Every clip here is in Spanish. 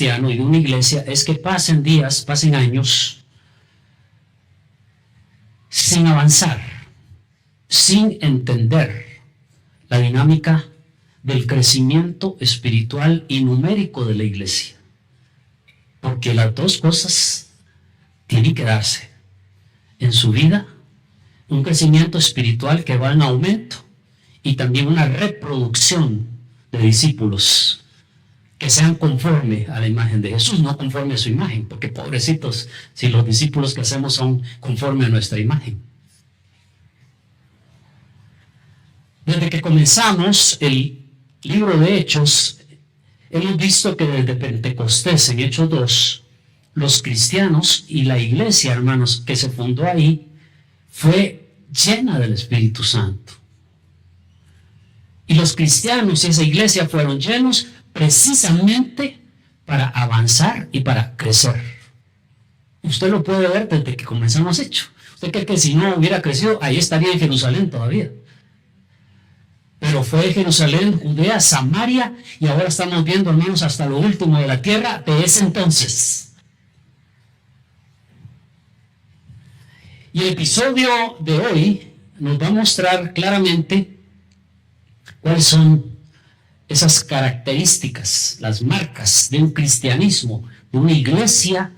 cristiano y de una iglesia es que pasen días, pasen años sin avanzar, sin entender la dinámica del crecimiento espiritual y numérico de la iglesia. Porque las dos cosas tienen que darse en su vida: un crecimiento espiritual que va en aumento y también una reproducción de discípulos que sean conforme a la imagen de Jesús, no conforme a su imagen, porque pobrecitos si los discípulos que hacemos son conforme a nuestra imagen. Desde que comenzamos el libro de Hechos, hemos visto que desde Pentecostés, en Hechos 2, los cristianos y la iglesia, hermanos, que se fundó ahí, fue llena del Espíritu Santo. Y los cristianos y esa iglesia fueron llenos precisamente para avanzar y para crecer. Usted lo puede ver desde que comenzamos Hechos. Usted cree que si no hubiera crecido, ahí estaría en Jerusalén todavía. Pero fue Jerusalén, Judea, Samaria, y ahora estamos viendo, hermanos, hasta lo último de la tierra de ese entonces. Y el episodio de hoy nos va a mostrar claramente cuáles son esas características, las marcas de un cristianismo, de una iglesia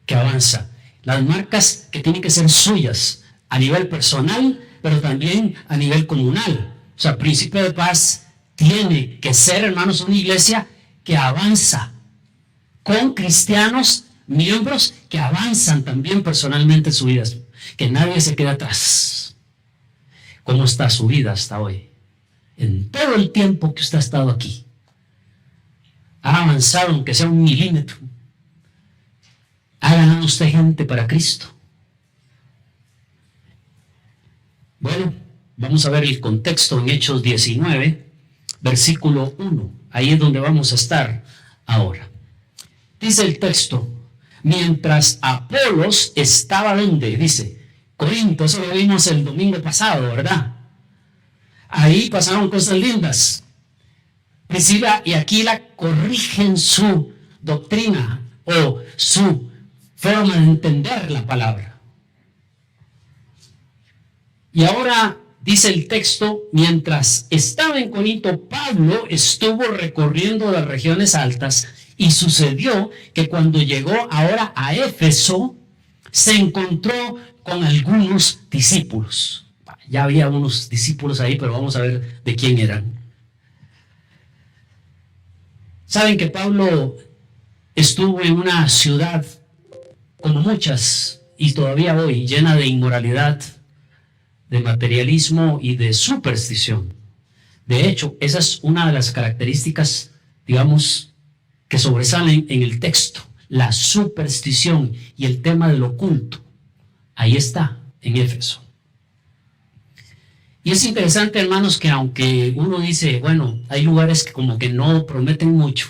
que avanza. Las marcas que tienen que ser suyas a nivel personal, pero también a nivel comunal. O sea, Príncipe de Paz tiene que ser, hermanos, una iglesia que avanza, con cristianos, miembros que avanzan también personalmente en sus vidas, que nadie se quede atrás. ¿Cómo está su vida hasta hoy? En todo el tiempo que usted ha estado aquí, ha avanzado, aunque sea 1 milímetro. ¿Ha ganado usted gente para Cristo? Bueno, vamos a ver el contexto en Hechos 19, versículo 1. Ahí es donde vamos a estar ahora. Dice el texto: mientras Apolos estaba donde, dice, Corinto. Eso lo vimos el domingo pasado, ¿verdad? Ahí pasaron cosas lindas. Priscila y Aquila corrigen su doctrina o su forma de entender la palabra. Y ahora dice el texto: mientras estaba en Corinto, Pablo estuvo recorriendo las regiones altas, y sucedió que cuando llegó ahora a Éfeso, se encontró con algunos discípulos. Ya había unos discípulos ahí, pero vamos a ver de quién eran. Saben que Pablo estuvo en una ciudad, como muchas, y todavía hoy, llena de inmoralidad, de materialismo y de superstición. De hecho, esa es una de las características, digamos, que sobresalen en el texto: la superstición y el tema del oculto. Ahí está, en Éfeso. Y es interesante, hermanos, que aunque uno dice, bueno, hay lugares que como que no prometen mucho,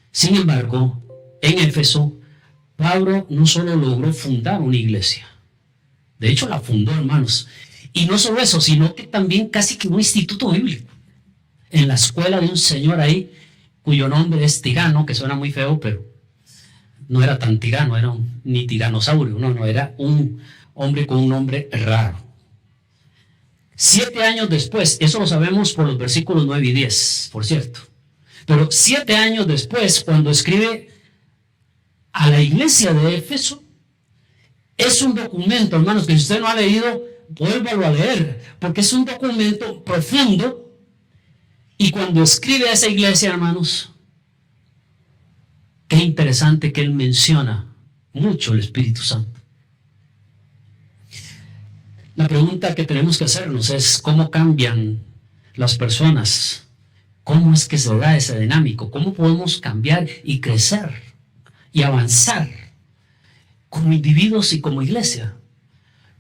sin embargo, en Éfeso, Pablo no solo logró fundar una iglesia, de hecho la fundó, hermanos, y no solo eso, sino que también casi que un instituto bíblico, en la escuela de un señor ahí, cuyo nombre es Tirano, que suena muy feo, pero no era tan tirano, era ni tiranosaurio, no, era un hombre con un nombre raro. 7 años después, eso lo sabemos por los versículos 9 y 10, por cierto, pero 7 años después, cuando escribe a la iglesia de Éfeso, es un documento, hermanos, que si usted no ha leído, vuélvalo a leer, porque es un documento profundo. Y cuando escribe a esa iglesia, hermanos, qué interesante que él menciona mucho el Espíritu Santo. La pregunta que tenemos que hacernos es: ¿cómo cambian las personas? ¿Cómo es que se da ese dinámico? ¿Cómo podemos cambiar y crecer y avanzar como individuos y como iglesia?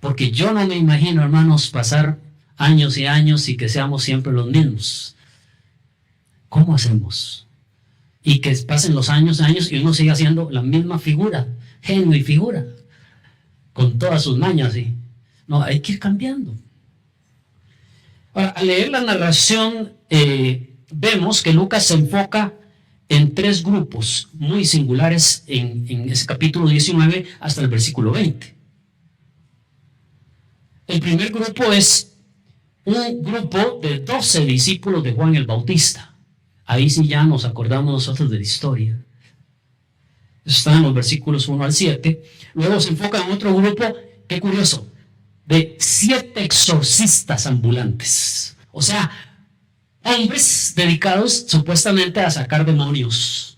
Porque yo no me imagino, hermanos, pasar años y años y que seamos siempre los mismos. ¿Cómo hacemos? Y que pasen los años y uno siga siendo la misma figura, genio y figura, con todas sus mañas, ¿sí? No, hay que ir cambiando. Ahora, al leer la narración, vemos que Lucas se enfoca en tres grupos muy singulares en ese capítulo 19 hasta el versículo 20. El primer grupo es un grupo de 12 discípulos de Juan el Bautista. Ahí sí ya nos acordamos nosotros de la historia. Eso está en los versículos 1 al 7. Luego se enfoca en otro grupo, qué curioso, de 7 exorcistas ambulantes. O sea, hombres dedicados supuestamente a sacar demonios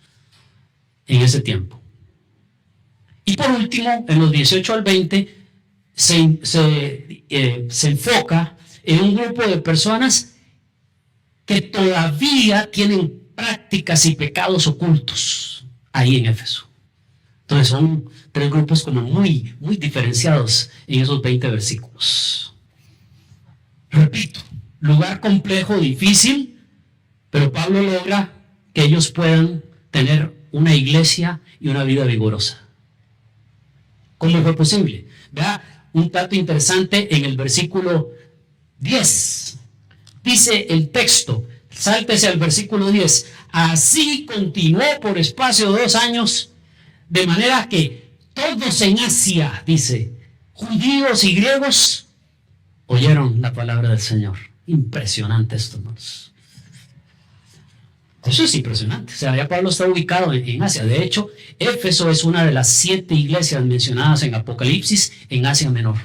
en ese tiempo. Y por último, en los 18 al 20, se enfoca en un grupo de personas que todavía tienen prácticas y pecados ocultos ahí en Éfeso. Entonces son tres grupos como muy diferenciados en esos 20 versículos. Repito, lugar complejo, difícil, pero Pablo logra que ellos puedan tener una iglesia y una vida vigorosa. ¿Cómo fue posible? Vea un dato interesante en el versículo 10. Dice el texto, sáltese al versículo 10. Así continuó por espacio de 2 años, de manera que todos en Asia, dice, judíos y griegos, oyeron la palabra del Señor. Impresionante esto, hermanos. Eso es impresionante. O sea, ya Pablo está ubicado en Asia. De hecho, Éfeso es una de las 7 iglesias mencionadas en Apocalipsis en Asia Menor.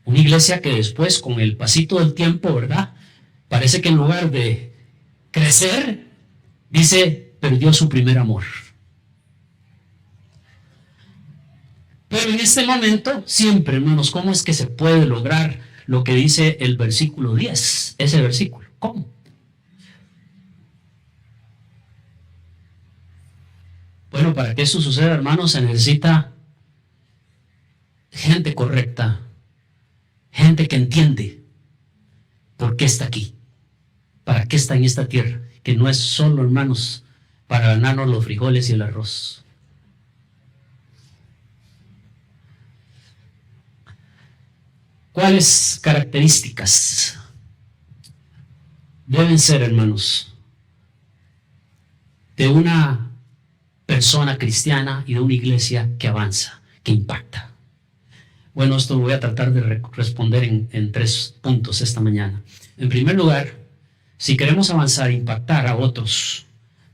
Una iglesia que después, con el pasito del tiempo, ¿verdad? Parece que en lugar de crecer, dice, perdió su primer amor. Pero en este momento, siempre, hermanos, ¿cómo es que se puede lograr lo que dice el versículo 10? Ese versículo, ¿cómo? Bueno, para que eso suceda, hermanos, se necesita gente correcta, gente que entiende por qué está aquí, para qué está en esta tierra, que no es solo, hermanos, para ganarnos los frijoles y el arroz. ¿Cuáles características deben ser, hermanos, de una persona cristiana y de una iglesia que avanza, que impacta? Bueno, esto lo voy a tratar de responder en 3 puntos esta mañana. En primer lugar, si queremos avanzar e impactar a otros,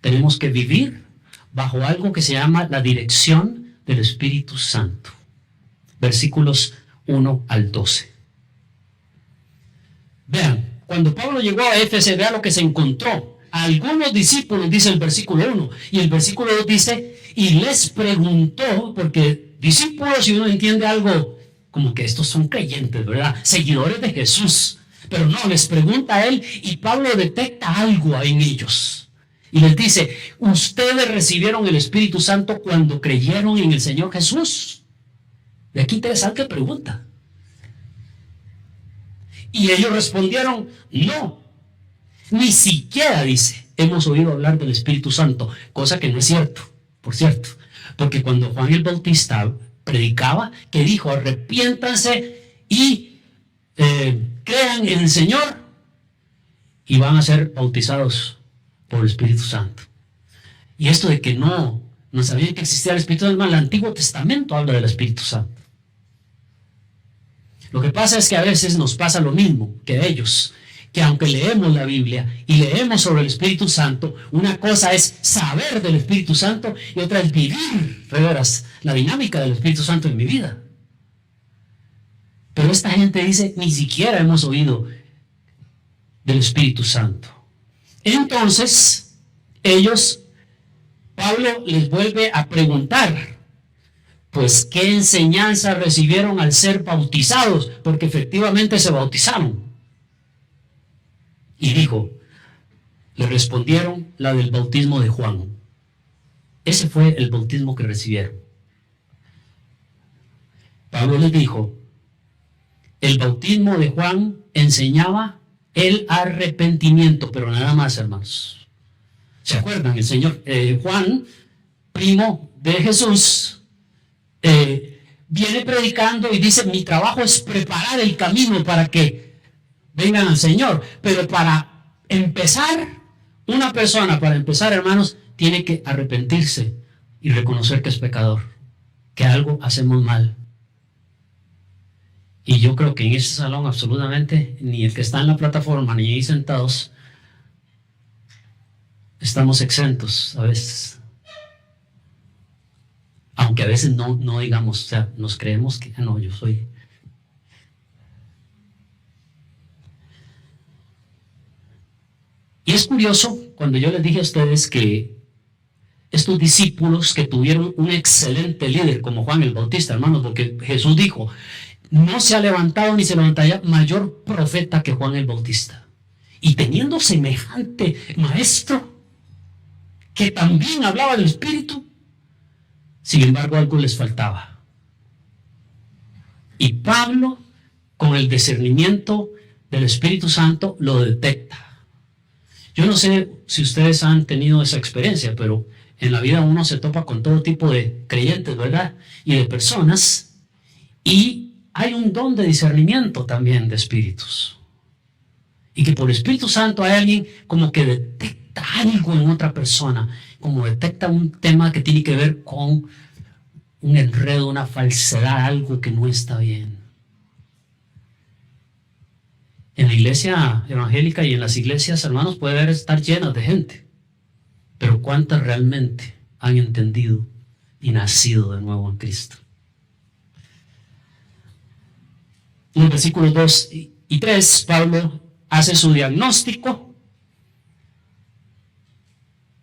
tenemos que vivir bajo algo que se llama la dirección del Espíritu Santo. Versículos 1 al 12. Vean, cuando Pablo llegó a Éfeso, vea lo que se encontró. Algunos discípulos, dice el versículo 1, y el versículo 2 dice, y les preguntó, porque discípulos, si uno entiende algo, como que estos son creyentes, ¿verdad? Seguidores de Jesús. Pero no, les pregunta a él, y Pablo detecta algo en ellos. Y les dice, ustedes recibieron el Espíritu Santo cuando creyeron en el Señor Jesús. De aquí interesante pregunta. Y ellos respondieron, no, ni siquiera, dice, hemos oído hablar del Espíritu Santo, cosa que no es cierto, por cierto, porque cuando Juan el Bautista predicaba, que dijo, arrepiéntanse y crean en el Señor, y van a ser bautizados por el Espíritu Santo. Y esto de que no sabían que existía el Espíritu Santo, el Antiguo Testamento habla del Espíritu Santo. Lo que pasa es que a veces nos pasa lo mismo que a ellos, que aunque leemos la Biblia y leemos sobre el Espíritu Santo, una cosa es saber del Espíritu Santo y otra es vivir, verás, la dinámica del Espíritu Santo en mi vida. Pero esta gente dice, ni siquiera hemos oído del Espíritu Santo. Entonces, Pablo les vuelve a preguntar, pues, ¿qué enseñanza recibieron al ser bautizados? Porque efectivamente se bautizaron. Y dijo, le respondieron la del bautismo de Juan. Ese fue el bautismo que recibieron. Pablo les dijo, el bautismo de Juan enseñaba el arrepentimiento, pero nada más, hermanos. ¿Se acuerdan? El señor Juan, primo de Jesús, viene predicando y dice, mi trabajo es preparar el camino para que vengan al Señor, pero para empezar, Una persona, para empezar, hermanos, tiene que arrepentirse y reconocer que es pecador, que algo hacemos mal. Y yo creo que en este salón absolutamente, ni el que está en la plataforma, ni ahí sentados, estamos exentos a veces. Aunque a veces no digamos, o sea, nos creemos que, no, yo soy. Y es curioso cuando yo les dije a ustedes que estos discípulos que tuvieron un excelente líder como Juan el Bautista, hermanos, porque Jesús dijo, no se ha levantado ni se levantará mayor profeta que Juan el Bautista. Y teniendo semejante maestro que también hablaba del Espíritu, sin embargo algo les faltaba. Y Pablo, con el discernimiento del Espíritu Santo, lo detecta. Yo no sé si ustedes han tenido esa experiencia, pero en la vida uno se topa con todo tipo de creyentes, ¿verdad? Y de personas. Y hay un don de discernimiento también de espíritus. Y que por el Espíritu Santo hay alguien como que detecta algo en otra persona, como detecta un tema que tiene que ver con un enredo, una falsedad, algo que no está bien. En la iglesia evangélica y en las iglesias, hermanos, puede estar llenas de gente, pero ¿cuántas realmente han entendido y nacido de nuevo en Cristo? En los versículos 2 y 3, Pablo hace su diagnóstico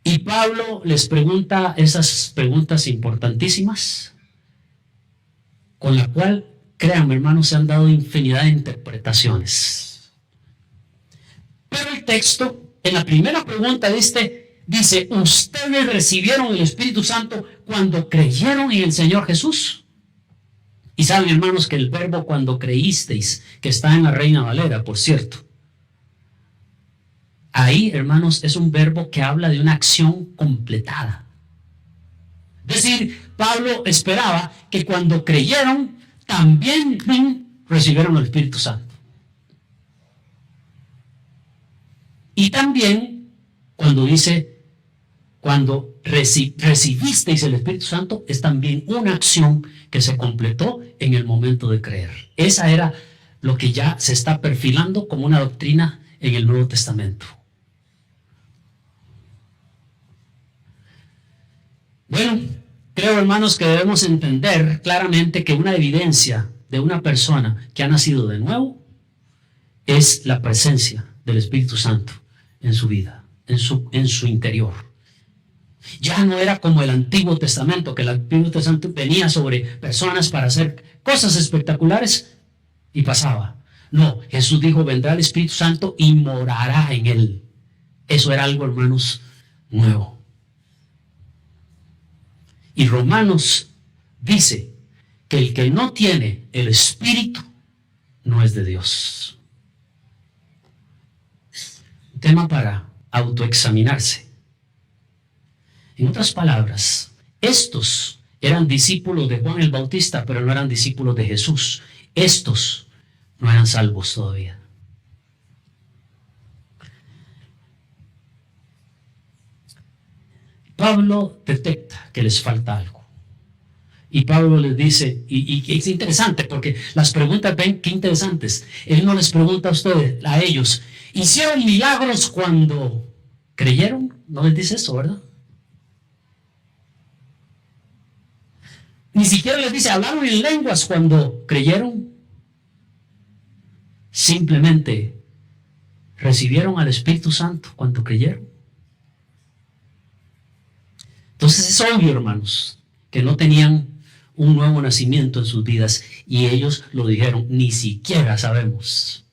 y Pablo les pregunta esas preguntas importantísimas, con la cual, créanme, hermanos, se han dado infinidad de interpretaciones. Pero el texto, en la primera pregunta dice, ¿ustedes recibieron el Espíritu Santo cuando creyeron en el Señor Jesús? Y saben, hermanos, que el verbo cuando creísteis, que está en la Reina Valera, por cierto, ahí, hermanos, es un verbo que habla de una acción completada. Es decir, Pablo esperaba que cuando creyeron, también recibieron el Espíritu Santo. Y también cuando dice, cuando recibisteis el Espíritu Santo, es también una acción que se completó en el momento de creer. Esa era lo que ya se está perfilando como una doctrina en el Nuevo Testamento. Bueno, creo, hermanos, que debemos entender claramente que una evidencia de una persona que ha nacido de nuevo es la presencia del Espíritu Santo en su vida, en su interior. Ya no era como el Antiguo Testamento, que el Antiguo Testamento venía sobre personas para hacer cosas espectaculares y pasaba. No, Jesús dijo, vendrá el Espíritu Santo y morará en él. Eso era algo, hermanos, nuevo. Y Romanos dice que el que no tiene el Espíritu no es de Dios. Un tema para autoexaminarse. En otras palabras, estos eran discípulos de Juan el Bautista, pero no eran discípulos de Jesús. Estos no eran salvos todavía. Pablo detecta que les falta algo. Y Pablo les dice, y es interesante porque las preguntas, ven qué interesantes. Él no les pregunta a ustedes, a ellos, ¿hicieron milagros cuando creyeron? No les dice eso, ¿verdad? Ni siquiera les dice, ¿hablaron en lenguas cuando creyeron? Simplemente recibieron al Espíritu Santo cuando creyeron. Entonces es obvio, hermanos, que no tenían un nuevo nacimiento en sus vidas y ellos lo dijeron, ni siquiera sabemos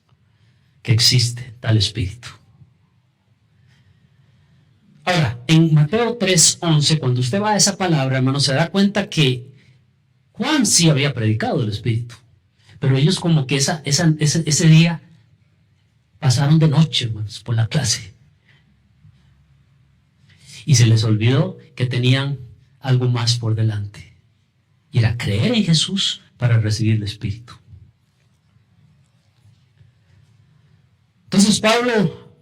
que existe tal Espíritu. Ahora, en Mateo 3:11, cuando usted va a esa palabra, hermano, se da cuenta que Juan sí había predicado el Espíritu, pero ellos como que ese día pasaron de noche, hermanos, por la clase. Y se les olvidó que tenían algo más por delante. Y era creer en Jesús para recibir el Espíritu. Entonces Pablo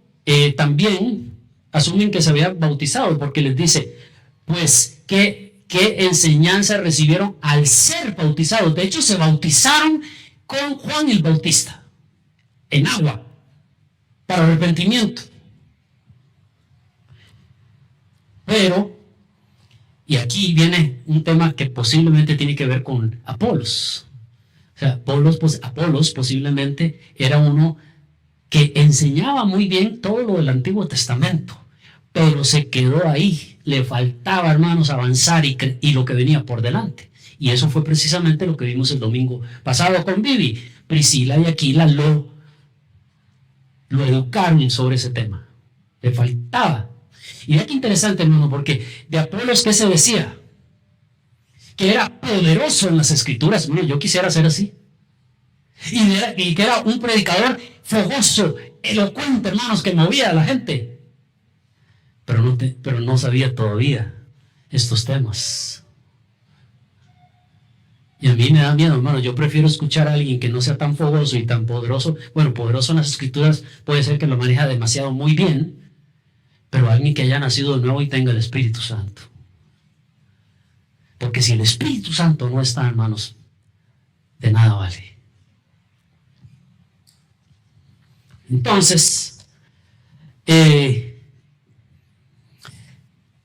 también asumen que se había bautizado, porque les dice, pues, ¿qué enseñanza recibieron al ser bautizados? De hecho, se bautizaron con Juan el Bautista, en agua, para arrepentimiento. Pero, y aquí viene un tema que posiblemente tiene que ver con Apolos. O sea, Apolos posiblemente era uno que enseñaba muy bien todo lo del Antiguo Testamento, pero se quedó ahí. Le faltaba, hermanos, avanzar y lo que venía por delante. Y eso fue precisamente lo que vimos el domingo pasado con Vivi. Priscila y Aquila lo educaron sobre ese tema. Le faltaba. Y vea qué interesante, hermano, porque de Apolos, ¿qué se decía? Que era poderoso en las escrituras. Mira, yo quisiera ser así. Y que era un predicador fogoso, elocuente, hermanos, que movía a la gente. Pero no sabía todavía estos temas. Y a mí me da miedo, hermano. Yo prefiero escuchar a alguien que no sea tan fogoso y tan poderoso. Bueno, poderoso en las escrituras puede ser que lo maneja demasiado muy bien, pero alguien que haya nacido de nuevo y tenga el Espíritu Santo. Porque si el Espíritu Santo no está, hermanos, de nada vale. Entonces,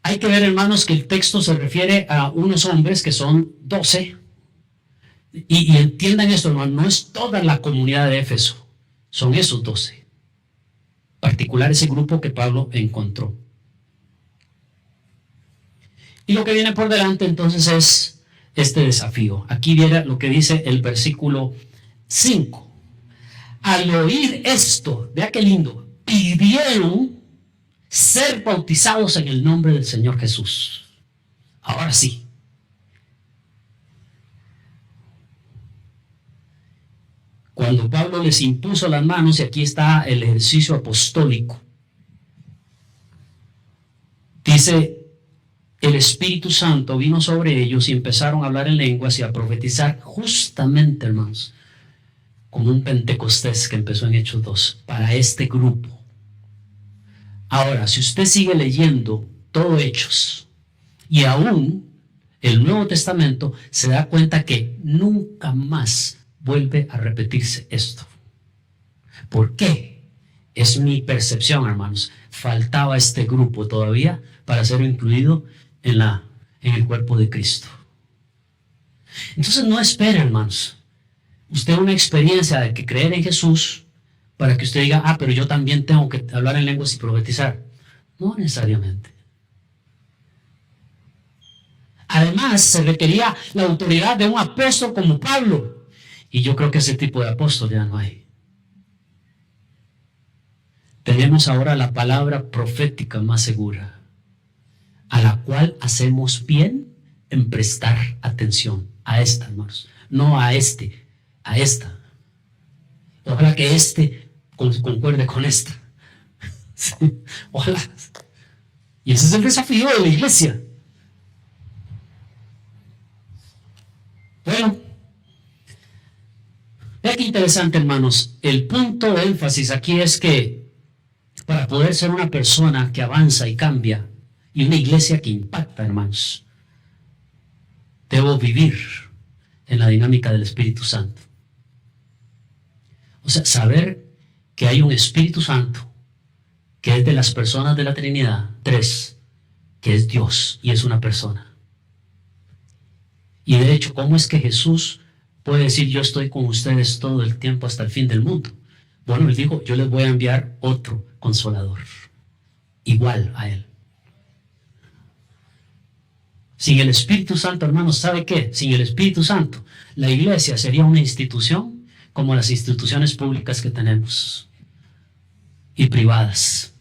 hay que ver, hermanos, que el texto se refiere a unos hombres que son 12. Y entiendan esto, hermano, no es toda la comunidad de Éfeso, son esos 12. Particular ese grupo que Pablo encontró. Y lo que viene por delante entonces es este desafío. Aquí viene lo que dice el versículo 5. Al oír esto, vea qué lindo, pidieron ser bautizados en el nombre del Señor Jesús. Ahora sí. Cuando Pablo les impuso las manos, y aquí está el ejercicio apostólico, dice, el Espíritu Santo vino sobre ellos y empezaron a hablar en lenguas y a profetizar justamente, hermanos, como un Pentecostés que empezó en Hechos 2, para este grupo. Ahora, si usted sigue leyendo todo Hechos y aún el Nuevo Testamento, se da cuenta que nunca más vuelve a repetirse esto. ¿Por qué? Es mi percepción, hermanos. Faltaba este grupo todavía para ser incluido en el cuerpo de Cristo. Entonces no espere, hermanos, usted una experiencia de que creer en Jesús para que usted diga, pero yo también tengo que hablar en lenguas y profetizar. No necesariamente. Además, se requería la autoridad de un apóstol como Pablo. Y yo creo que ese tipo de apóstol ya no hay. Tenemos ahora la palabra profética más segura, a la cual hacemos bien en prestar atención. A esta, hermanos. No a este, a esta. Ojalá que este concuerde con esta. Sí, ojalá. Y ese es el desafío de la iglesia. Bueno, vea qué interesante, hermanos. El punto de énfasis aquí es que para poder ser una persona que avanza y cambia, y una iglesia que impacta, hermanos, debo vivir en la dinámica del Espíritu Santo. O sea, saber que hay un Espíritu Santo que es de las personas de la Trinidad, 3, que es Dios y es una persona. Y de hecho, ¿cómo es que Jesús puede decir yo estoy con ustedes todo el tiempo hasta el fin del mundo? Bueno, él dijo, yo les voy a enviar otro consolador, igual a él. Sin el Espíritu Santo, hermanos, ¿sabe qué? Sin el Espíritu Santo, la iglesia sería una institución como las instituciones públicas que tenemos y privadas,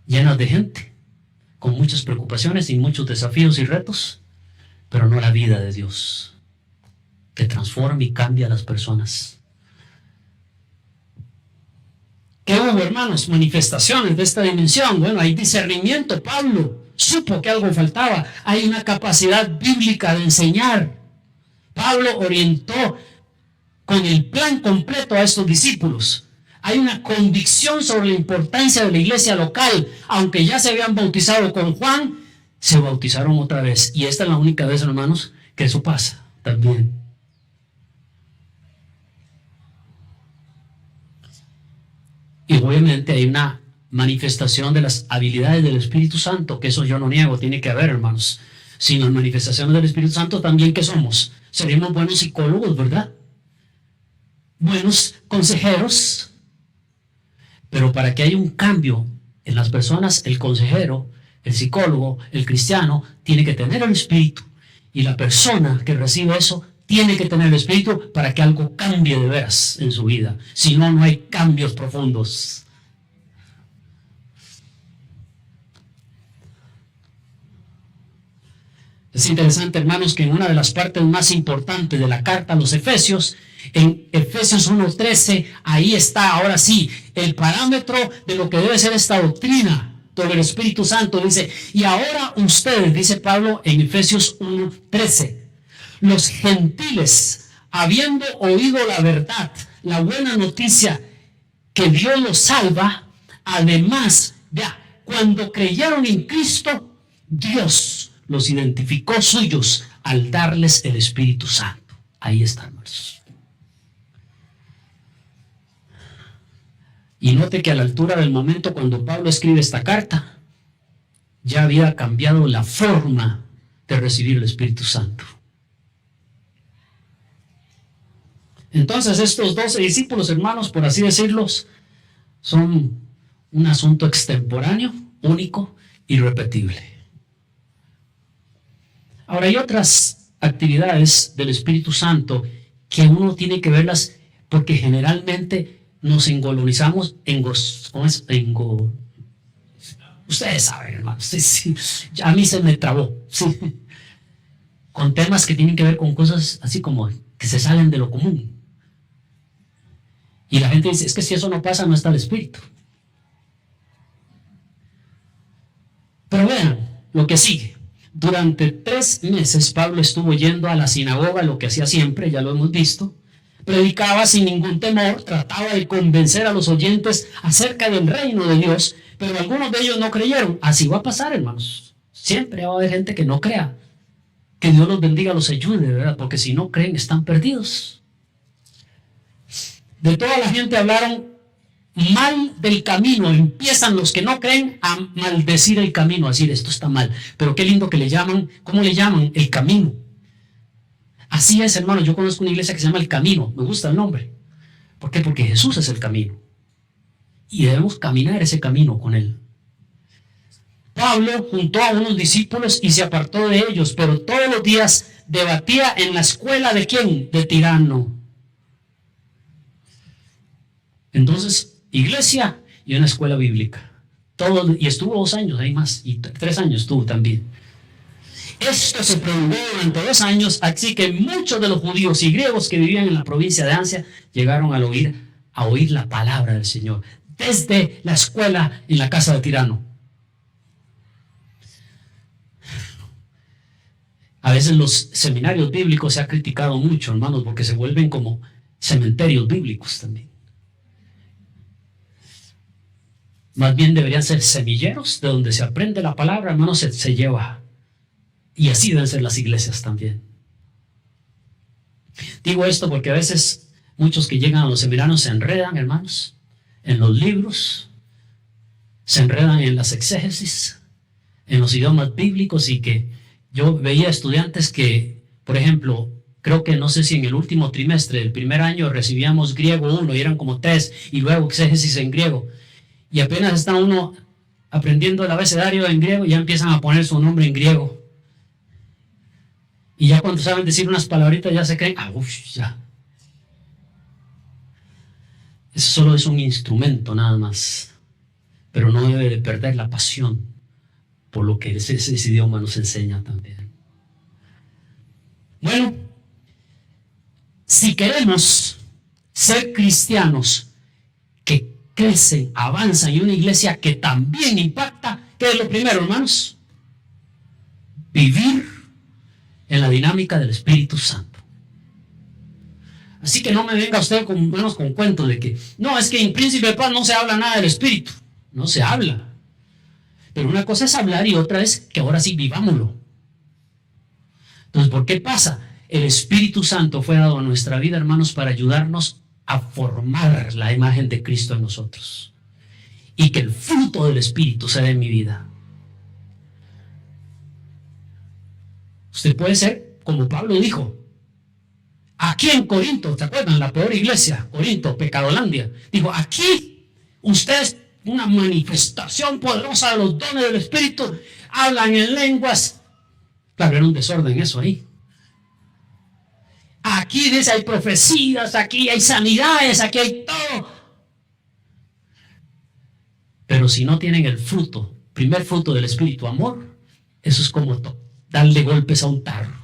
llenas de gente, con muchas preocupaciones y muchos desafíos y retos, pero no la vida de Dios, que transforma y cambia a las personas. ¿Qué hubo, hermanos? Manifestaciones de esta dimensión. Bueno, hay discernimiento. Pablo supo que algo faltaba. Hay una capacidad bíblica de enseñar. Pablo orientó con el plan completo a estos discípulos. Hay una convicción sobre la importancia de la iglesia local. Aunque ya se habían bautizado con Juan, se bautizaron otra vez. Y esta es la única vez, hermanos, que eso pasa también. Y obviamente hay una manifestación de las habilidades del Espíritu Santo, que eso yo no niego, tiene que haber, hermanos. Sin las manifestaciones del Espíritu Santo, también, ¿qué somos? Seríamos buenos psicólogos, ¿verdad? Buenos consejeros. Pero para que haya un cambio en las personas, el consejero, el psicólogo, el cristiano, tiene que tener el Espíritu. Y la persona que recibe eso tiene que tener el Espíritu para que algo cambie de veras en su vida. Si no, no hay cambios profundos. Es interesante, hermanos, que en una de las partes más importantes de la carta a los Efesios, en Efesios 1:13, ahí está, ahora sí, el parámetro de lo que debe ser esta doctrina sobre el Espíritu Santo. Dice, y ahora ustedes, dice Pablo en Efesios 1:13, los gentiles, habiendo oído la verdad, la buena noticia que Dios los salva, además, ya, cuando creyeron en Cristo, Dios los identificó suyos al darles el Espíritu Santo. Ahí está, hermanos. Y note que a la altura del momento cuando Pablo escribe esta carta, ya había cambiado la forma de recibir el Espíritu Santo. Entonces estos 12 discípulos, hermanos, por así decirlos, son un asunto extemporáneo, único, irrepetible. Ahora hay otras actividades del Espíritu Santo que uno tiene que verlas porque generalmente nos engolonizamos ustedes saben, hermanos, sí, a mí se me trabó, sí, con temas que tienen que ver con cosas así como que se salen de lo común. Y la gente dice, es que si eso no pasa, no está el Espíritu. Pero vean lo que sigue. Durante 3 meses Pablo estuvo yendo a la sinagoga, lo que hacía siempre, ya lo hemos visto. Predicaba sin ningún temor, trataba de convencer a los oyentes acerca del reino de Dios, pero algunos de ellos no creyeron. Así va a pasar, hermanos. Siempre va a haber gente que no crea. Que Dios los bendiga, los ayude, ¿verdad? Porque si no creen, están perdidos. De toda la gente hablaron mal del camino. Empiezan los que no creen a maldecir el camino, a decir esto está mal. Pero qué lindo que le llaman, ¿cómo le llaman? El camino. Así es, hermano. Yo conozco una iglesia que se llama El Camino. Me gusta el nombre. ¿Por qué? Porque Jesús es el camino. Y debemos caminar ese camino con Él. Pablo juntó a unos discípulos y se apartó de ellos, pero todos los días debatía en la escuela ¿de quién? De Tirano. Entonces, iglesia y una escuela bíblica. Y estuvo 2 años, hay más, y 3 años estuvo también. Esto se prolongó durante 2 años, así que muchos de los judíos y griegos que vivían en la provincia de Asia llegaron a oír la palabra del Señor, desde la escuela en la casa de Tirano. A veces los seminarios bíblicos se ha criticado mucho, hermanos, porque se vuelven como cementerios bíblicos también. Más bien deberían ser semilleros de donde se aprende la palabra, hermanos, se lleva. Y así deben ser las iglesias también. Digo esto porque a veces muchos que llegan a los seminarios se enredan, hermanos, en los libros, se enredan en las exégesis, en los idiomas bíblicos, y que yo veía estudiantes que, por ejemplo, creo que no sé si en el último trimestre del primer año recibíamos griego 1 y eran como 3, y luego exégesis en griego. Y apenas está uno aprendiendo el abecedario en griego, ya empiezan a poner su nombre en griego. Y ya cuando saben decir unas palabritas ya se creen, ya. Eso solo es un instrumento nada más. Pero no debe de perder la pasión por lo que ese idioma nos enseña también. Bueno, si queremos ser cristianos que crecen, avanzan y una iglesia que también impacta, ¿qué es lo primero, hermanos? Vivir en la dinámica del Espíritu Santo. Así que no me venga usted con buenos con cuentos de que, no, es que en Príncipe de Paz no se habla nada del Espíritu. No se habla. Pero una cosa es hablar y otra es que ahora sí vivámoslo. Entonces, ¿por qué pasa? El Espíritu Santo fue dado a nuestra vida, hermanos, para ayudarnos a formar la imagen de Cristo en nosotros. Y que el fruto del Espíritu se dé en mi vida. Usted puede ser, como Pablo dijo, aquí en Corinto, ¿te acuerdan? La peor iglesia, Corinto, Pecadolandia. Dijo, aquí ustedes, una manifestación poderosa de los dones del Espíritu, hablan en lenguas. Claro, era un desorden eso ahí. Aquí dice, hay profecías, aquí hay sanidades, aquí hay todo. Pero si no tienen el fruto, primer fruto del Espíritu, amor, eso es como darle golpes a un tarro.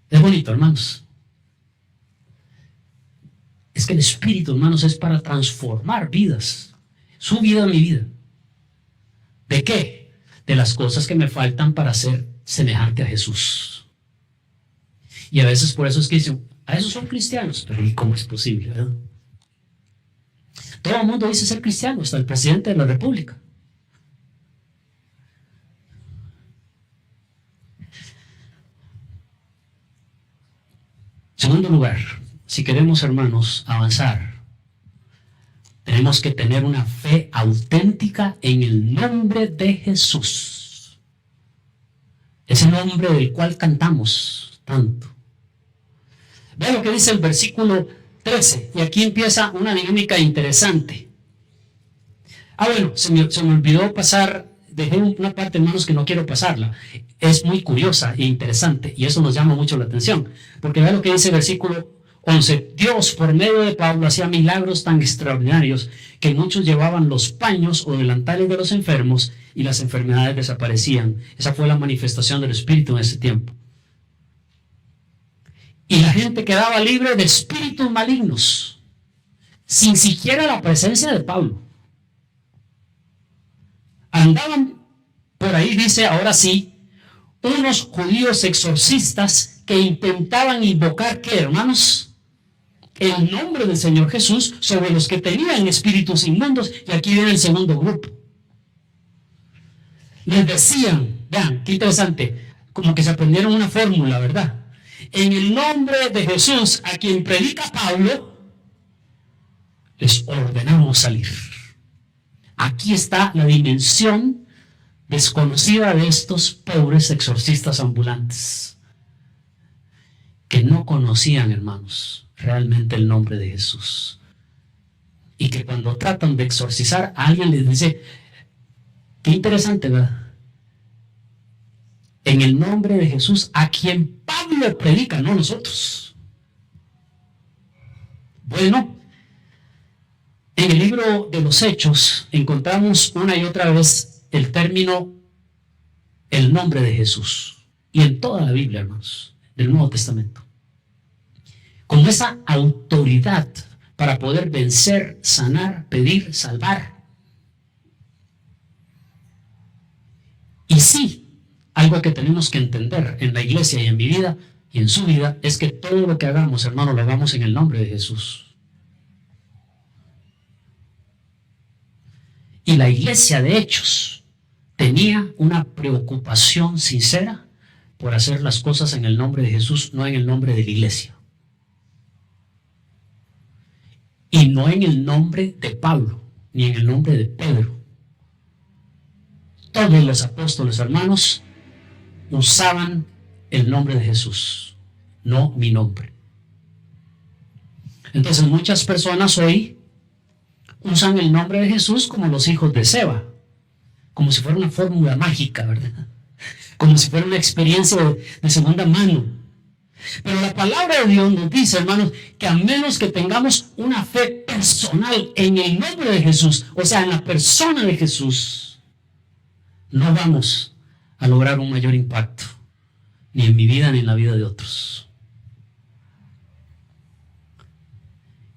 Es bonito, hermanos. Es que el Espíritu, hermanos, es para transformar vidas. Su vida, mi vida. ¿De qué? De las cosas que me faltan para ser semejante a Jesús. Y a veces por eso es que dicen, a esos son cristianos. Pero ¿y cómo es posible, verdad? Todo el mundo dice ser cristiano, hasta el presidente de la República. Segundo lugar, si queremos, hermanos, avanzar, tenemos que tener una fe auténtica en el nombre de Jesús. Ese nombre del cual cantamos tanto. Vean lo que dice el versículo 13, y aquí empieza una dinámica interesante. Bueno, se me olvidó pasar, dejé una parte, hermanos, que no quiero pasarla. Es muy curiosa e interesante, y eso nos llama mucho la atención, porque vean lo que dice el versículo 11. Dios, por medio de Pablo, hacía milagros tan extraordinarios que muchos llevaban los paños o delantales de los enfermos y las enfermedades desaparecían. Esa fue la manifestación del Espíritu en ese tiempo. Y la gente quedaba libre de espíritus malignos, sin siquiera la presencia de Pablo. Andaban por ahí, dice, ahora sí, unos judíos exorcistas que intentaban invocar, ¿qué, hermanos? El nombre del Señor Jesús sobre los que tenían espíritus inmundos. Y aquí viene el segundo grupo. Les decían, vean, qué interesante, como que se aprendieron una fórmula, ¿verdad? En el nombre de Jesús, a quien predica Pablo, les ordenamos salir. Aquí está la dimensión desconocida de estos pobres exorcistas ambulantes, que no conocían, hermanos, realmente el nombre de Jesús. Y que cuando tratan de exorcizar a alguien les dice, qué interesante, ¿verdad? En el nombre de Jesús, a quien Pablo predica, no nosotros. Bueno, en el libro de los Hechos encontramos una y otra vez el término, el nombre de Jesús. Y en toda la Biblia, hermanos, del Nuevo Testamento. Con esa autoridad para poder vencer, sanar, pedir, salvar. Y sí, algo que tenemos que entender en la iglesia y en mi vida y en su vida es que todo lo que hagamos, hermano, lo hagamos en el nombre de Jesús. Y la iglesia de Hechos tenía una preocupación sincera por hacer las cosas en el nombre de Jesús, no en el nombre de la iglesia. Y no en el nombre de Pablo, ni en el nombre de Pedro. Todos los apóstoles, hermanos, usaban el nombre de Jesús, no mi nombre. Entonces muchas personas hoy usan el nombre de Jesús como los hijos de Seba, como si fuera una fórmula mágica, ¿verdad? Como si fuera una experiencia de segunda mano. Pero la palabra de Dios nos dice, hermanos, que a menos que tengamos una fe personal en el nombre de Jesús, o sea, en la persona de Jesús, no vamos a lograr un mayor impacto, ni en mi vida ni en la vida de otros.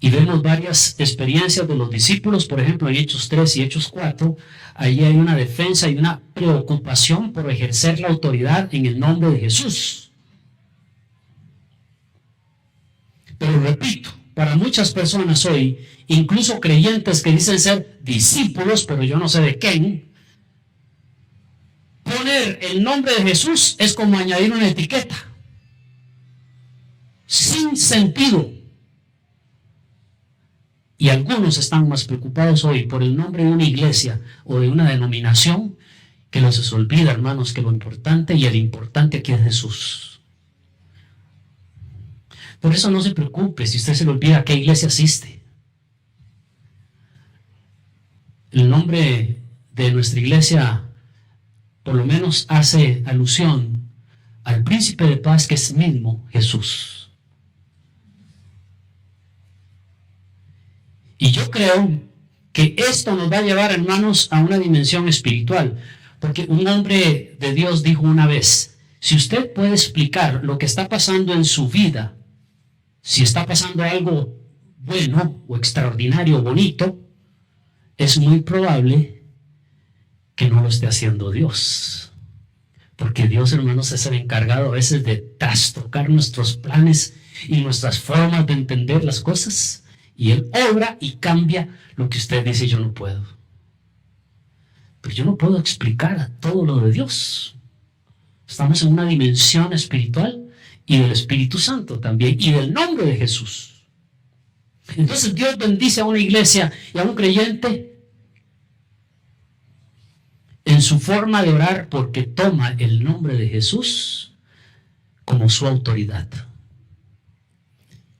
Y vemos varias experiencias de los discípulos, por ejemplo, en Hechos 3 y Hechos 4, allí hay una defensa y una preocupación por ejercer la autoridad en el nombre de Jesús. Pero repito, para muchas personas hoy, incluso creyentes que dicen ser discípulos, pero yo no sé de quién, poner el nombre de Jesús es como añadir una etiqueta. Sin sentido. Y algunos están más preocupados hoy por el nombre de una iglesia o de una denominación que los se olvida, hermanos, que lo importante y el importante aquí es Jesús. Por eso no se preocupe si usted se le olvida a qué iglesia asiste. El nombre de nuestra iglesia por lo menos hace alusión al príncipe de paz que es mismo Jesús. Y yo creo que esto nos va a llevar, hermanos, a una dimensión espiritual. Porque un hombre de Dios dijo una vez, si usted puede explicar lo que está pasando en su vida, si está pasando algo bueno o extraordinario o bonito, es muy probable que no lo esté haciendo Dios. Porque Dios, hermanos, es el encargado a veces de trastocar nuestros planes y nuestras formas de entender las cosas. Y Él obra y cambia lo que usted dice, yo no puedo. Pero yo no puedo explicar todo lo de Dios. Estamos en una dimensión espiritual y del Espíritu Santo también, y del nombre de Jesús. Entonces Dios bendice a una iglesia y a un creyente en su forma de orar porque toma el nombre de Jesús como su autoridad.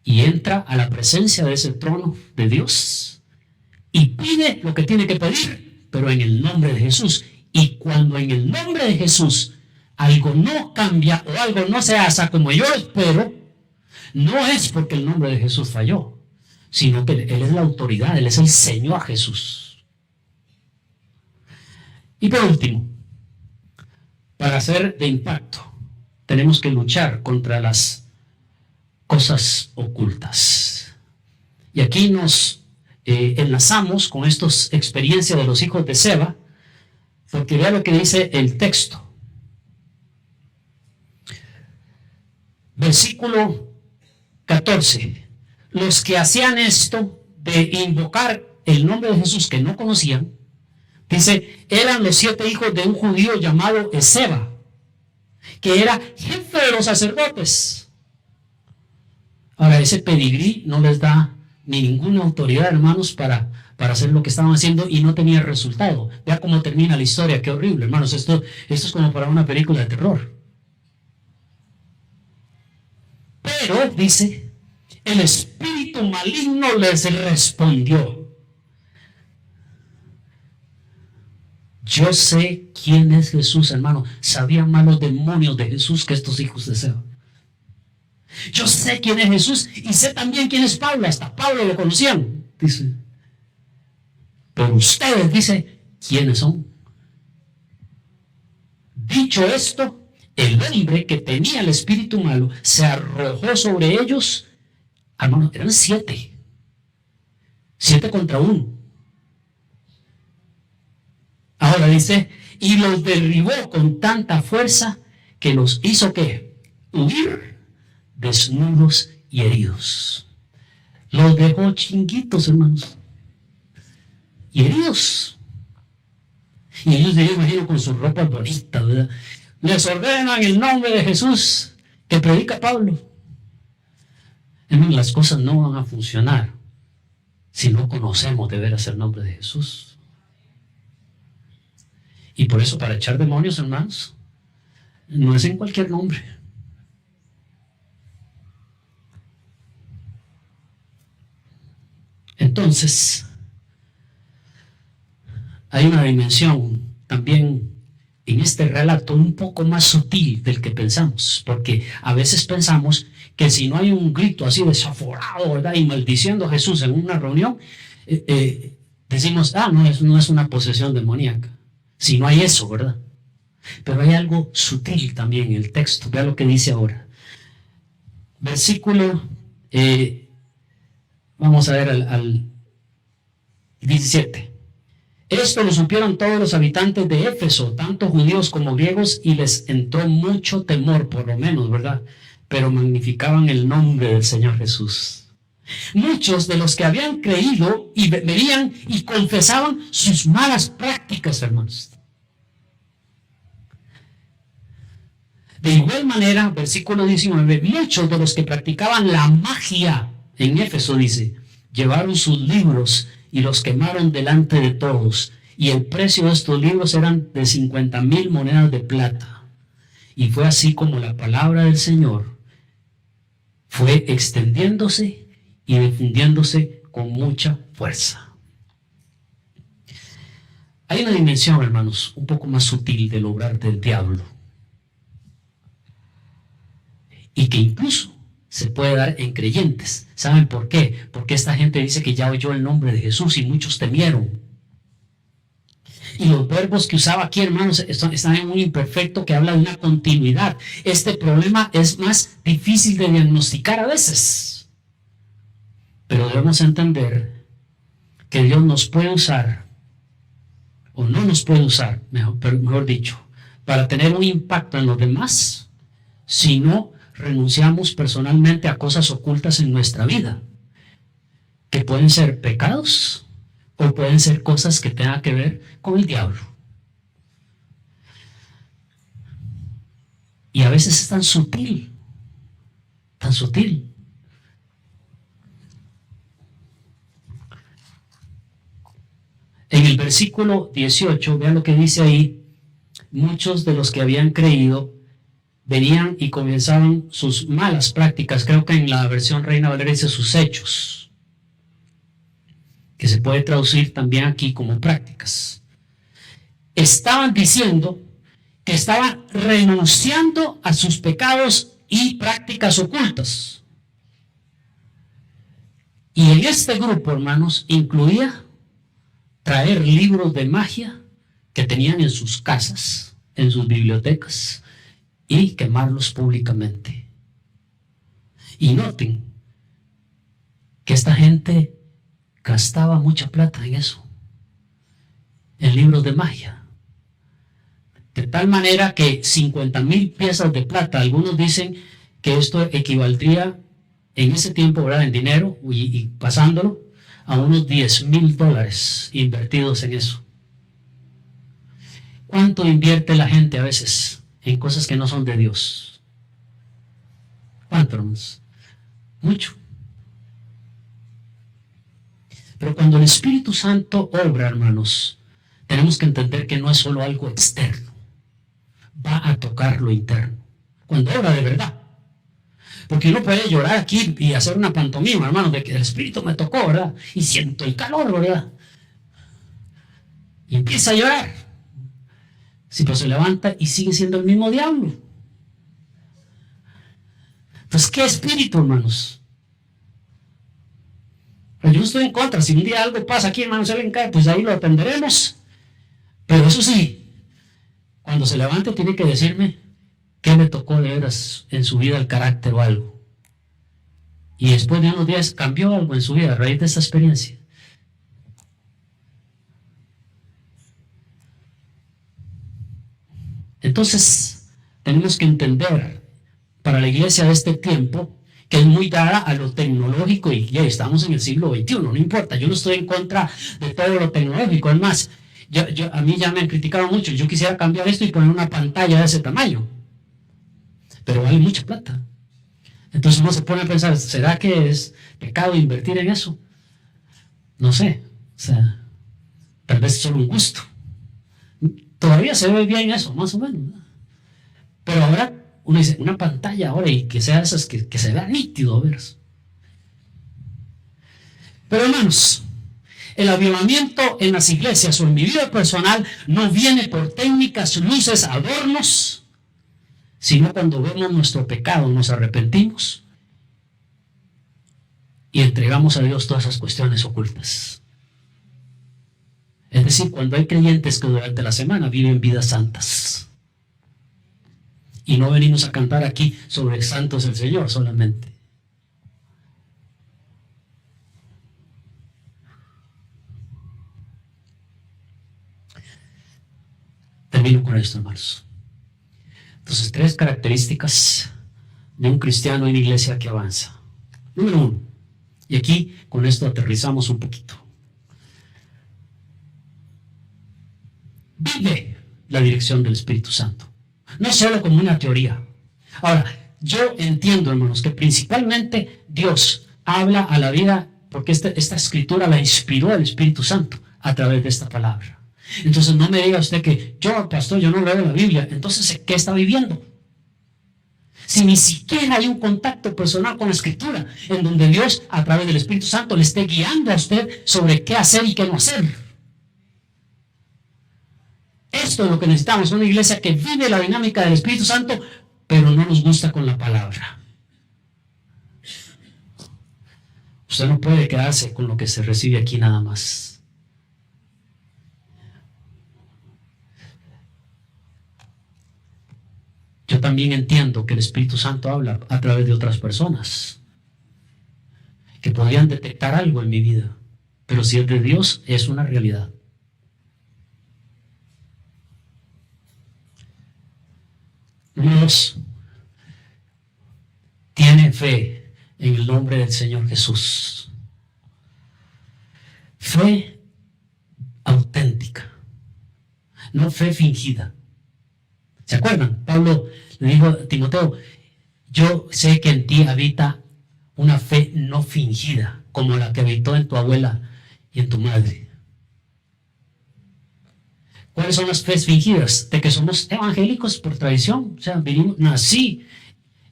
Y entra a la presencia de ese trono de Dios y pide lo que tiene que pedir, pero en el nombre de Jesús. Y cuando en el nombre de Jesús algo no cambia o algo no se hace como yo espero, no es porque el nombre de Jesús falló, sino que Él es la autoridad, Él es el Señor Jesús. Y por último, para ser de impacto, tenemos que luchar contra las cosas ocultas. Y aquí nos enlazamos con estas experiencias de los hijos de Seba, porque vea lo que dice el texto. Versículo 14. Los que hacían esto de invocar el nombre de Jesús que no conocían, dice, eran los 7 hijos de un judío llamado Seba, que era jefe de los sacerdotes. Ahora, ese pedigrí no les da ni ninguna autoridad, hermanos, para hacer lo que estaban haciendo, y no tenía resultado. Vea cómo termina la historia, qué horrible, hermanos. Esto es como para una película de terror. Pero, dice, el espíritu maligno les respondió. Yo sé quién es Jesús, hermano. Sabían más los demonios de Jesús que estos hijos de Seba. Yo sé quién es Jesús y sé también quién es Pablo. Hasta Pablo lo conocían, dice. Pero ustedes, dice, ¿quiénes son? Dicho esto, el hombre que tenía el espíritu malo se arrojó sobre ellos. Hermano, eran 7. 7 contra 1. Ahora dice, y los derribó con tanta fuerza que los hizo, ¿qué? Huir desnudos y heridos. Los dejó chinguitos, hermanos, y heridos. Y ellos, yo imagino, con sus ropas bonitas, ¿verdad? Les ordenan el nombre de Jesús que predica Pablo. Hermanos, las cosas no van a funcionar si no conocemos de veras el nombre de Jesús. Y por eso, para echar demonios, hermanos, no es en cualquier nombre. Entonces, hay una dimensión también en este relato un poco más sutil del que pensamos, porque a veces pensamos que si no hay un grito así desaforado, ¿verdad?, y maldiciendo a Jesús en una reunión, decimos, no es una posesión demoníaca. Si no hay eso, ¿verdad? Pero hay algo sutil también en el texto. Vea lo que dice ahora. Versículo, vamos a ver al 17. Esto lo supieron todos los habitantes de Éfeso, tanto judíos como griegos, y les entró mucho temor, por lo menos, ¿verdad? pero magnificaban el nombre del Señor Jesús. Muchos de los que habían creído y venían y confesaban sus malas prácticas, hermanos. De igual manera, versículo 19, muchos de los que practicaban la magia, en Éfeso dice, llevaron sus libros y los quemaron delante de todos. Y el precio de estos libros eran de 50,000 monedas de plata. Y fue así como la palabra del Señor fue extendiéndose y difundiéndose con mucha fuerza. Hay una dimensión, hermanos, un poco más sutil del obrar del diablo, y que incluso se puede dar en creyentes. ¿Saben por qué? Porque esta gente dice que ya oyó el nombre de Jesús y muchos temieron. Y los verbos que usaba aquí, hermanos, están en un imperfecto que habla de una continuidad. Este problema es más difícil de diagnosticar a veces. Pero debemos entender que Dios nos puede usar, o no nos puede usar, mejor dicho, para tener un impacto en los demás, si no renunciamos personalmente a cosas ocultas en nuestra vida, que pueden ser pecados o pueden ser cosas que tengan que ver con el diablo. Y a veces es tan sutil, tan sutil. En el versículo 18, vean lo que dice ahí: muchos de los que habían creído venían y comenzaban sus malas prácticas. Creo que en la versión Reina Valera dice sus hechos, que se puede traducir también aquí como prácticas. Estaban diciendo que estaban renunciando a sus pecados y prácticas ocultas. Y en este grupo, hermanos, incluía traer libros de magia que tenían en sus casas, en sus bibliotecas, y quemarlos públicamente. Y noten que esta gente gastaba mucha plata en eso, en libros de magia, de tal manera que 50,000 piezas de plata, algunos dicen que esto equivaldría en ese tiempo, ¿verdad?, en dinero y pasándolo a unos $10,000 invertidos en eso. ¿Cuánto invierte la gente a veces en cosas que no son de Dios? ¿Cuánto, hermanos? Mucho. Pero cuando el Espíritu Santo obra, hermanos, tenemos que entender que no es solo algo externo, va a tocar lo interno. Cuando obra de verdad. Porque uno puede llorar aquí y hacer una pantomima, hermano, de que el Espíritu me tocó, ¿verdad? Y siento el calor, ¿verdad? Y empieza a llorar. Sí, pero se levanta y sigue siendo el mismo diablo. Entonces, ¿qué espíritu, hermanos? Yo no estoy en contra. Si un día algo pasa aquí, hermanos, se le cae, pues ahí lo atenderemos. Pero eso sí, cuando se levante tiene que decirme qué le tocó de veras en su vida, el carácter o algo. Y después de unos días cambió algo en su vida a raíz de esta experiencia. Entonces, tenemos que entender para la iglesia de este tiempo que es muy dada a lo tecnológico, y ya estamos en el siglo XXI, no importa, yo no estoy en contra de todo lo tecnológico. Es más, a mí ya me han criticado mucho, yo quisiera cambiar esto y poner una pantalla de ese tamaño, pero vale mucha plata. Entonces uno se pone a pensar, ¿será que es pecado invertir en eso? No sé, o sea, tal vez es solo un gusto. Todavía se ve bien eso, más o menos, ¿no? Pero ahora uno dice, una pantalla ahora, y que sea esas que se vea nítido, ¿ves? Pero hermanos, el avivamiento en las iglesias o en mi vida personal no viene por técnicas, luces, adornos, sino cuando vemos nuestro pecado, nos arrepentimos y entregamos a Dios todas esas cuestiones ocultas. Es decir, cuando hay creyentes que durante la semana viven vidas santas. Y no venimos a cantar aquí sobre santos el Señor solamente. Termino con esto, hermanos. Entonces, 3 características de un cristiano en iglesia que avanza. Número uno, y aquí con esto aterrizamos un poquito. Vive la dirección del Espíritu Santo, no solo como una teoría. Ahora, yo entiendo, hermanos, que principalmente Dios habla a la vida porque esta escritura la inspiró el Espíritu Santo a través de esta palabra. Entonces no me diga usted que yo, pastor, yo no leo la Biblia. Entonces, ¿qué está viviendo? Si ni siquiera hay un contacto personal con la escritura en donde Dios a través del Espíritu Santo le esté guiando a usted sobre qué hacer y qué no hacer. Esto es lo que necesitamos, una iglesia que vive la dinámica del Espíritu Santo, pero no nos gusta con la palabra. Usted no puede quedarse con lo que se recibe aquí nada más. Yo también entiendo que el Espíritu Santo habla a través de otras personas que podrían detectar algo en mi vida, pero si es de Dios, es una realidad. Número 2, tiene fe en el nombre del Señor Jesús. Fe auténtica, no fe fingida. ¿Se acuerdan? Pablo le dijo a Timoteo, yo sé que en ti habita una fe no fingida, como la que habitó en tu abuela y en tu madre. ¿Cuáles son las fes fingidas? De que somos evangélicos por tradición. O sea, nací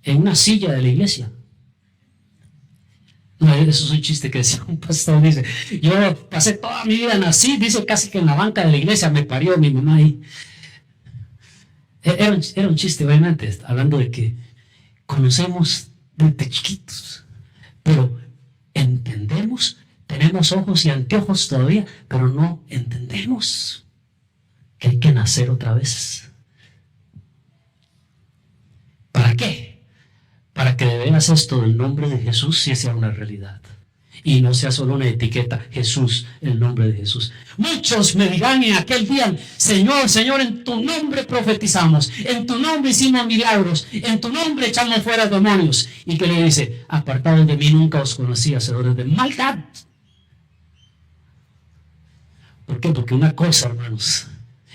en una silla de la iglesia. No, eso es un chiste que decía un pastor, dice, yo pasé toda mi vida, nací, dice, casi que en la banca de la iglesia, me parió mi mamá ahí. Era un chiste, obviamente, hablando de que conocemos desde chiquitos, pero entendemos, tenemos ojos y anteojos todavía, pero no entendemos que hay que nacer otra vez. ¿Para qué? Para que de veras esto del nombre de Jesús sí sea una realidad y no sea solo una etiqueta. Jesús, el nombre de Jesús. Muchos me dirán en aquel día, Señor, Señor, en tu nombre profetizamos, en tu nombre hicimos milagros, en tu nombre echamos fuera demonios. Y que le dice, apartados de mí, nunca os conocí, hacedores de maldad. ¿Por qué? Porque una cosa, hermanos,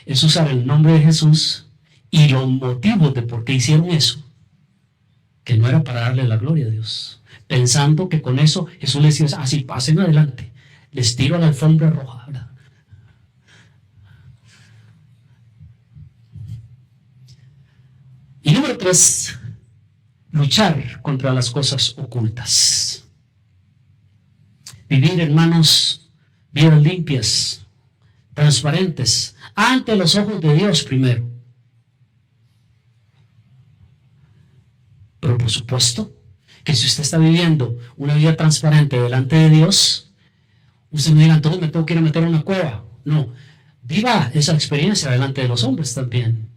es usar el nombre de Jesús y los motivos de por qué hicieron eso, que no era para darle la gloria a Dios, pensando que con eso Jesús les decía, así pasen adelante, les tiro a la alfombra roja, ¿verdad? Y número 3, luchar contra las cosas ocultas. Vivir, hermanos, vidas limpias, transparentes, ante los ojos de Dios primero. Pero por supuesto que si usted está viviendo una vida transparente delante de Dios, usted no diga, entonces me tengo que ir a meter a una cueva. No, viva esa experiencia delante de los hombres también.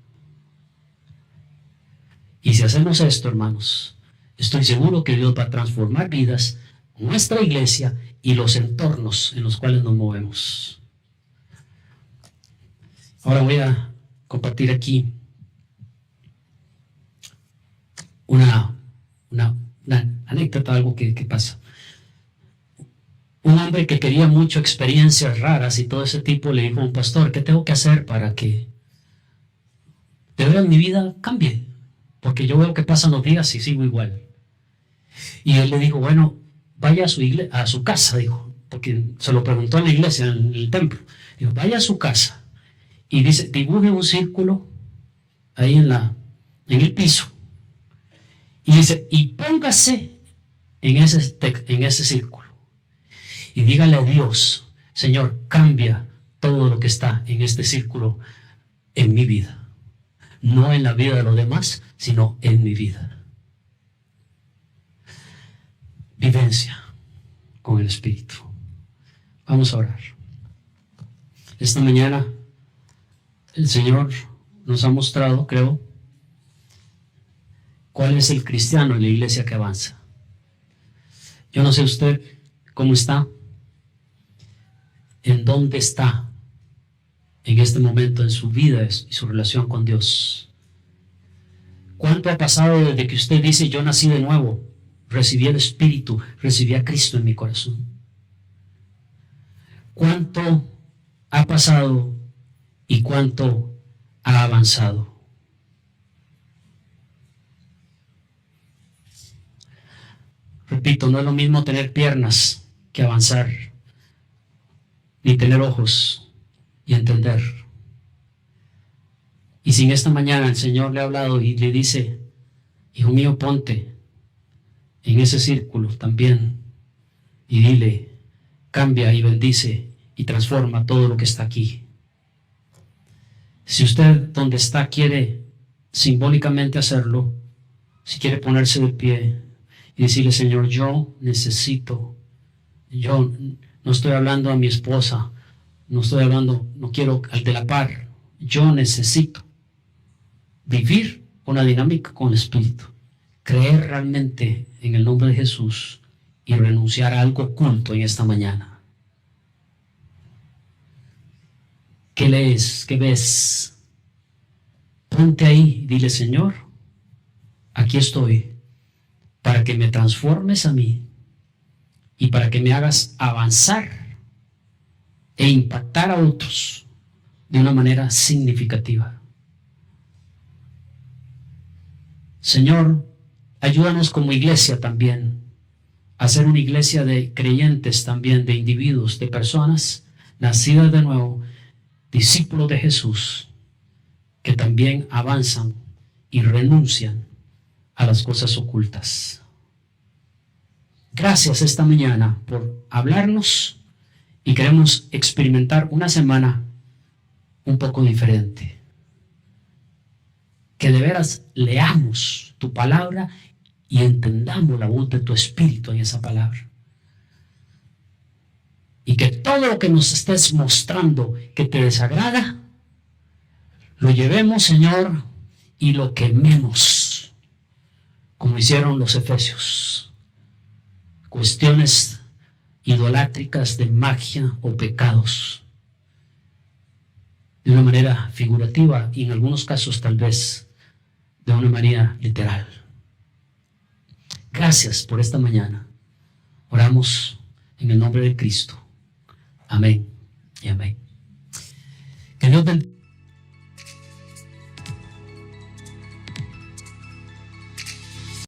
Y si hacemos esto, hermanos, estoy seguro que Dios va a transformar vidas, nuestra iglesia y los entornos en los cuales nos movemos. Ahora voy a compartir aquí una anécdota, algo que pasa. Un hombre que quería mucho experiencias raras y todo ese tipo le dijo a un pastor, ¿qué tengo que hacer para que de verdad mi vida cambie? Porque yo veo que pasan los días y sigo igual. Y él le dijo, bueno, vaya a su casa, dijo, porque se lo preguntó en la iglesia, en el templo. Dijo, vaya a su casa y dice, dibuje un círculo ahí en el piso. Y dice, y póngase en ese círculo. Y dígale a Dios, Señor, cambia todo lo que está en este círculo en mi vida. No en la vida de los demás, sino en mi vida. Vivencia con el Espíritu. Vamos a orar. Esta mañana el Señor nos ha mostrado, creo, cuál es el cristiano en la iglesia que avanza. Yo no sé usted cómo está, en dónde está en este momento en su vida y su relación con Dios. ¿Cuánto ha pasado desde que usted dice, yo nací de nuevo, recibí el Espíritu, recibí a Cristo en mi corazón? ¿Cuánto ha pasado y cuánto ha avanzado? Repito, no es lo mismo tener piernas que avanzar, ni tener ojos y entender. Y si en esta mañana el Señor le ha hablado y le dice, hijo mío, ponte en ese círculo también y dile, cambia y bendice y transforma todo lo que está aquí. Si usted donde está quiere simbólicamente hacerlo, si quiere ponerse de pie y decirle, Señor, yo necesito, yo no estoy hablando a mi esposa, no quiero al de la par, yo necesito vivir una dinámica con el Espíritu, creer realmente en el nombre de Jesús y renunciar a algo oculto en esta mañana. ¿Qué lees? ¿Qué ves? Ponte ahí y dile, Señor, aquí estoy para que me transformes a mí y para que me hagas avanzar e impactar a otros de una manera significativa. Señor, ayúdanos como iglesia también a ser una iglesia de creyentes también, de individuos, de personas nacidas de nuevo, discípulos de Jesús, que también avanzan y renuncian a las cosas ocultas. Gracias esta mañana por hablarnos y queremos experimentar una semana un poco diferente. Que de veras leamos tu palabra y entendamos la voz de tu Espíritu en esa palabra. Y que todo lo que nos estés mostrando que te desagrada, lo llevemos, Señor, y lo quememos, como hicieron los efesios. Cuestiones idolátricas de magia o pecados, de una manera figurativa y en algunos casos tal vez de una manera literal. Gracias por esta mañana. Oramos en el nombre de Cristo. Amén y amén. Que Dios bendiga.